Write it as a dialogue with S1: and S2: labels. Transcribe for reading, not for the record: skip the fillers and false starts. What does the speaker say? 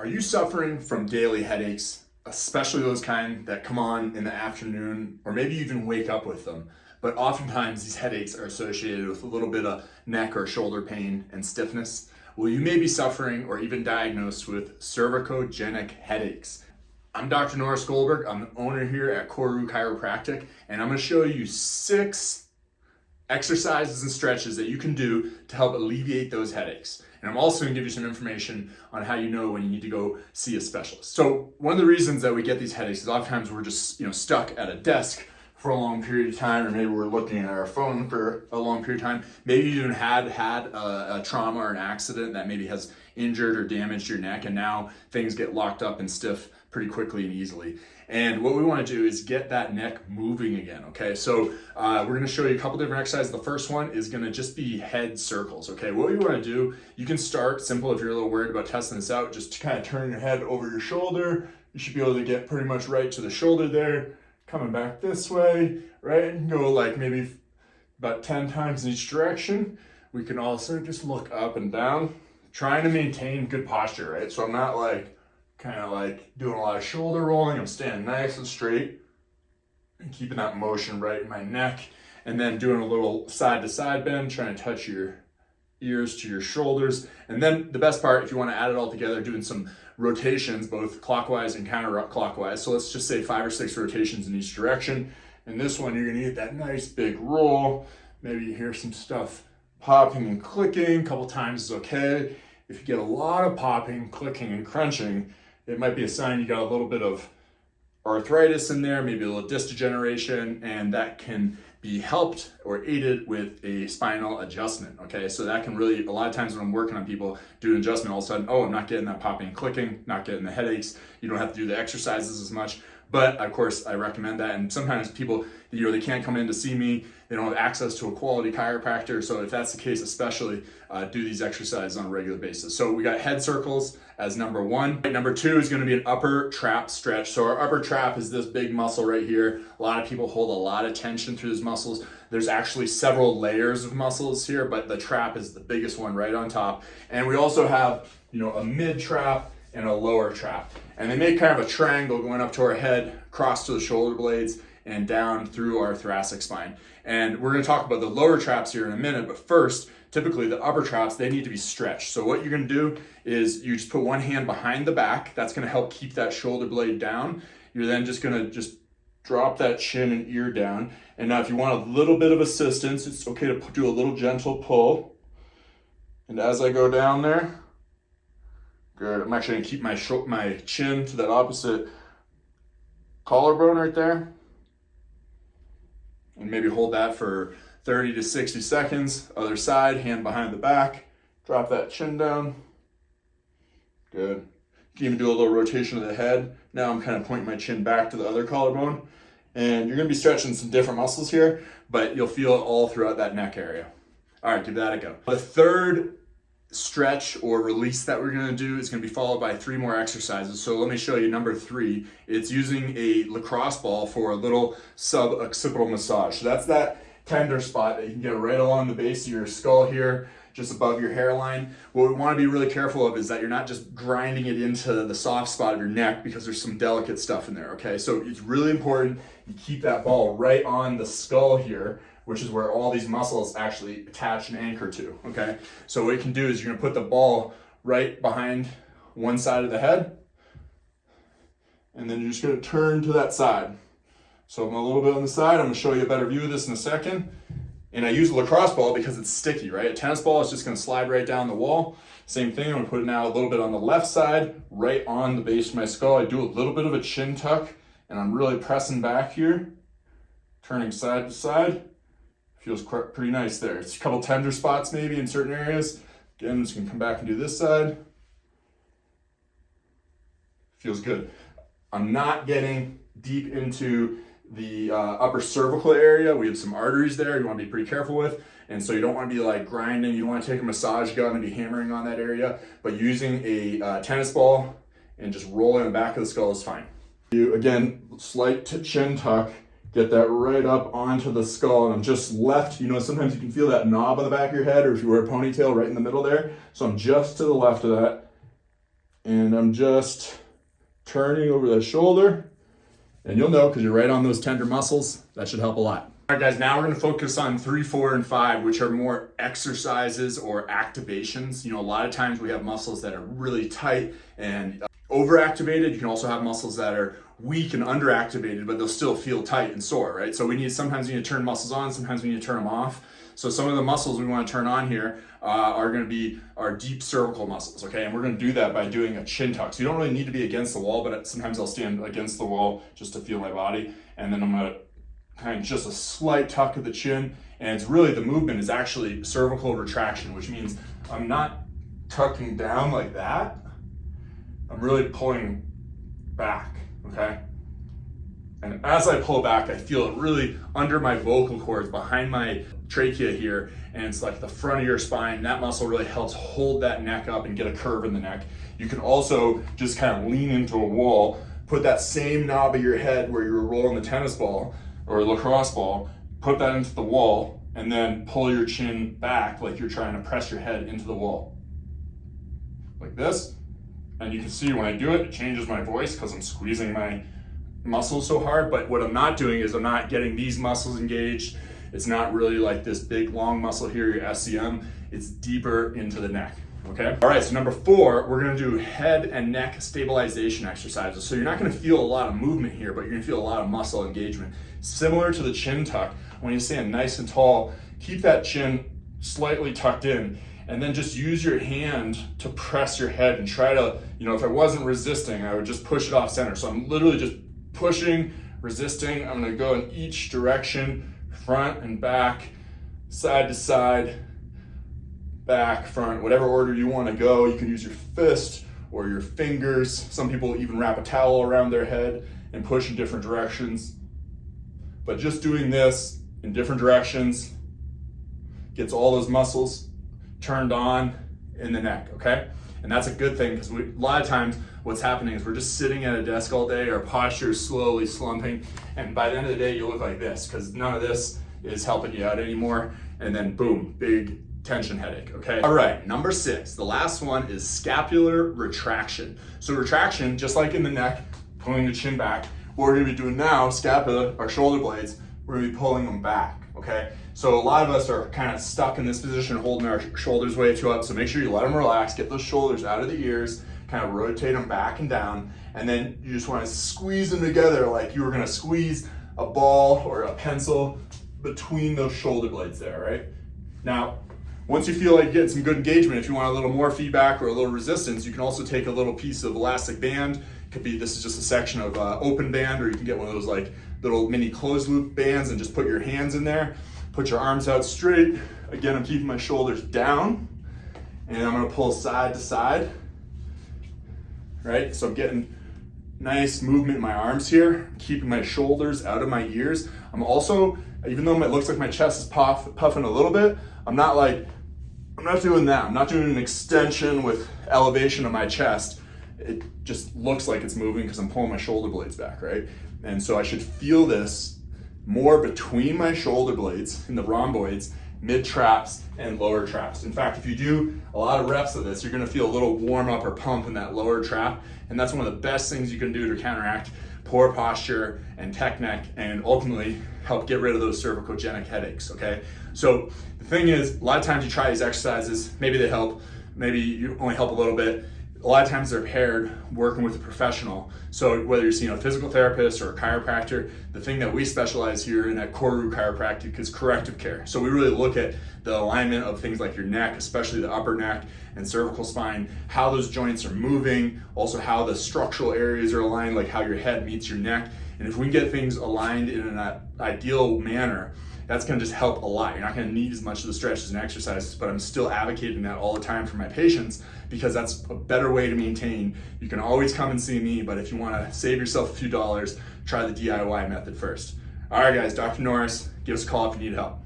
S1: Are you suffering from daily headaches, especially those kind that come on in the afternoon, or maybe you even wake up with them? But oftentimes these headaches are associated with a little bit of neck or shoulder pain and stiffness. Well, you may be suffering or even diagnosed with cervicogenic headaches. I'm Dr. Norris Goldberg. I'm the owner here at Koru Chiropractic, and I'm going to show you 6 exercises and stretches that you can do to help alleviate those headaches. And I'm also going to give you some information on how you know when you need to go see a specialist. So one of the reasons that we get these headaches is oftentimes we're just stuck at a desk for a long period of time, or maybe we're looking at our phone for a long period of time. Maybe you even had a trauma or an accident that maybe has injured or damaged your neck, and now things get locked up and stiff pretty quickly and easily. And what we want to do is get that neck moving again, okay? So we're going to show you a couple different exercises. The first one is going to just be head circles, okay? What you want to do, you can start simple if you're a little worried about testing this out, just to kind of turn your head over your shoulder. You should be able to get pretty much right to the shoulder there, coming back this way, right? And go like maybe about 10 times in each direction. We can also just look up and down, trying to maintain good posture, right? So I'm not kind of doing a lot of shoulder rolling. I'm standing nice and straight and keeping that motion right in my neck, and then doing a little side to side bend, trying to touch your ears to your shoulders. And then the best part, if you want to add it all together, doing some rotations, both clockwise and counterclockwise. So let's just say 5 or 6 rotations in each direction. And this one, you're going to get that nice big roll. Maybe you hear some stuff popping and clicking. A couple times is okay. If you get a lot of popping, clicking, and crunching, it might be a sign you got a little bit of arthritis in there, maybe a little disc degeneration, and that can be helped or aided with a spinal adjustment, okay? So that can really, a lot of times when I'm working on people doing adjustment, all of a sudden, oh, I'm not getting that popping and clicking, not getting the headaches. You don't have to do the exercises as much, but of course I recommend that. And sometimes people, they can't come in to see me, they don't have access to a quality chiropractor. So if that's the case, especially do these exercises on a regular basis. So we got head circles as number 1. Number 2 is going to be an upper trap stretch. So our upper trap is this big muscle right here. A lot of people hold a lot of tension through these muscles. There's actually several layers of muscles here, but the trap is the biggest one right on top. And we also have, a mid trap and a lower trap. And they make kind of a triangle going up to our head, across to the shoulder blades, and down through our thoracic spine. And we're going to talk about the lower traps here in a minute, but first, typically the upper traps, they need to be stretched. So what you're going to do is you just put one hand behind the back. That's going to help keep that shoulder blade down. You're then just going to drop that chin and ear down. And now if you want a little bit of assistance, it's okay to do a little gentle pull. And as I go down there, good. I'm actually going to keep my chin to that opposite collarbone right there. And maybe hold that for 30 to 60 seconds. Other side, hand behind the back. Drop that chin down. Good. You can even do a little rotation of the head. Now I'm kind of pointing my chin back to the other collarbone. And you're going to be stretching some different muscles here, but you'll feel it all throughout that neck area. All right, give that a go. The third stretch or release that we're going to do is going to be followed by 3 more exercises. So let me show you number 3. It's using a lacrosse ball for a little sub-occipital massage. So that's that tender spot that you can get right along the base of your skull here, just above your hairline. What we want to be really careful of is that you're not just grinding it into the soft spot of your neck, because there's some delicate stuff in there, okay? So it's really important you keep that ball right on the skull here, which is where all these muscles actually attach and anchor to, okay? So what you can do is you're gonna put the ball right behind one side of the head, and then you're just gonna turn to that side. So I'm a little bit on the side. I'm gonna show you a better view of this in a second. And I use a lacrosse ball because it's sticky, right? A tennis ball is just gonna slide right down the wall. Same thing, I'm gonna put it now a little bit on the left side, right on the base of my skull. I do a little bit of a chin tuck, and I'm really pressing back here, turning side to side. Feels pretty nice there. It's a couple tender spots maybe in certain areas. Again, I'm just gonna come back and do this side. Feels good. I'm not getting deep into the upper cervical area. We have some arteries there you wanna be pretty careful with. And so you don't wanna be grinding. You don't wanna take a massage gun and be hammering on that area. But using a tennis ball and just rolling the back of the skull is fine. Again, slight chin tuck. Get that right up onto the skull, and I'm just left, sometimes you can feel that knob on the back of your head, or if you wear a ponytail right in the middle there. So I'm just to the left of that. And I'm just turning over the shoulder, and you'll know because you're right on those tender muscles. That should help a lot. All right, guys, now we're gonna focus on 3, 4, and 5, which are more exercises or activations. You know, a lot of times we have muscles that are really tight and overactivated. You can also have muscles that are weak and underactivated, but they'll still feel tight and sore, right? So sometimes we need to turn muscles on, sometimes we need to turn them off. So some of the muscles we want to turn on here are going to be our deep cervical muscles, okay? And we're going to do that by doing a chin tuck. So you don't really need to be against the wall, but sometimes I'll stand against the wall just to feel my body. And then I'm going to kind of just a slight tuck of the chin. And it's really, the movement is actually cervical retraction, which means I'm not tucking down like that. I'm really pulling back, okay? And as I pull back, I feel it really under my vocal cords, behind my trachea here, and it's like the front of your spine. That muscle really helps hold that neck up and get a curve in the neck. You can also just kind of lean into a wall, put that same knob of your head where you were rolling the tennis ball or lacrosse ball, put that into the wall, and then pull your chin back like you're trying to press your head into the wall. Like this. And you can see when I do it, it changes my voice because I'm squeezing my muscles so hard. But what I'm not doing is I'm not getting these muscles engaged. It's not really like this big long muscle here, your SCM. It's deeper into the neck, okay? All right, so number 4, we're gonna do head and neck stabilization exercises. So you're not gonna feel a lot of movement here, but you're gonna feel a lot of muscle engagement. Similar to the chin tuck, when you stand nice and tall, keep that chin slightly tucked in, and then just use your hand to press your head and try to, you know, if I wasn't resisting, I would just push it off center. So I'm literally just pushing, resisting. I'm gonna go in each direction, front and back, side to side, back, front, whatever order you wanna go. You can use your fist or your fingers. Some people even wrap a towel around their head and push in different directions. But just doing this in different directions gets all those muscles turned on in the neck, okay? And that's a good thing because a lot of times what's happening is we're just sitting at a desk all day, our posture is slowly slumping, and by the end of the day you look like this because none of this is helping you out anymore, and then boom, big tension headache, okay? All right, number 6, the last one is scapular retraction. So retraction, just like in the neck, pulling the chin back, what we're gonna be doing now, scapula, our shoulder blades, we're gonna be pulling them back, okay? So a lot of us are kind of stuck in this position, holding our shoulders way too up. So make sure you let them relax, get those shoulders out of the ears, kind of rotate them back and down. And then you just want to squeeze them together like you were going to squeeze a ball or a pencil between those shoulder blades there, right? Now, once you feel like you're getting some good engagement, if you want a little more feedback or a little resistance, you can also take a little piece of elastic band. Could be, this is just a section of open band, or you can get one of those like little mini closed loop bands and just put your hands in there. Put your arms out straight. Again, I'm keeping my shoulders down, and I'm gonna pull side to side, right? So I'm getting nice movement in my arms here, keeping my shoulders out of my ears. I'm also, even though it looks like my chest is puffing a little bit, I'm not doing that. I'm not doing an extension with elevation of my chest. It just looks like it's moving because I'm pulling my shoulder blades back, right? And so I should feel this more between my shoulder blades in the rhomboids, mid traps and lower traps. In fact, if you do a lot of reps of this, you're gonna feel a little warm up or pump in that lower trap. And that's one of the best things you can do to counteract poor posture and tech neck and ultimately help get rid of those cervicogenic headaches, okay? So the thing is, a lot of times you try these exercises, maybe they help, maybe you only help a little bit. A lot of times they're paired working with a professional. So whether you're seeing a physical therapist or a chiropractor, the thing that we specialize here in at Koru Chiropractic is corrective care. So we really look at the alignment of things like your neck, especially the upper neck and cervical spine, how those joints are moving, also how the structural areas are aligned, like how your head meets your neck. And if we can get things aligned in an ideal manner, that's gonna just help a lot. You're not gonna need as much of the stretches and exercises, but I'm still advocating that all the time for my patients because that's a better way to maintain. You can always come and see me, but if you wanna save yourself a few dollars, try the DIY method first. All right guys, Dr. Norris, give us a call if you need help.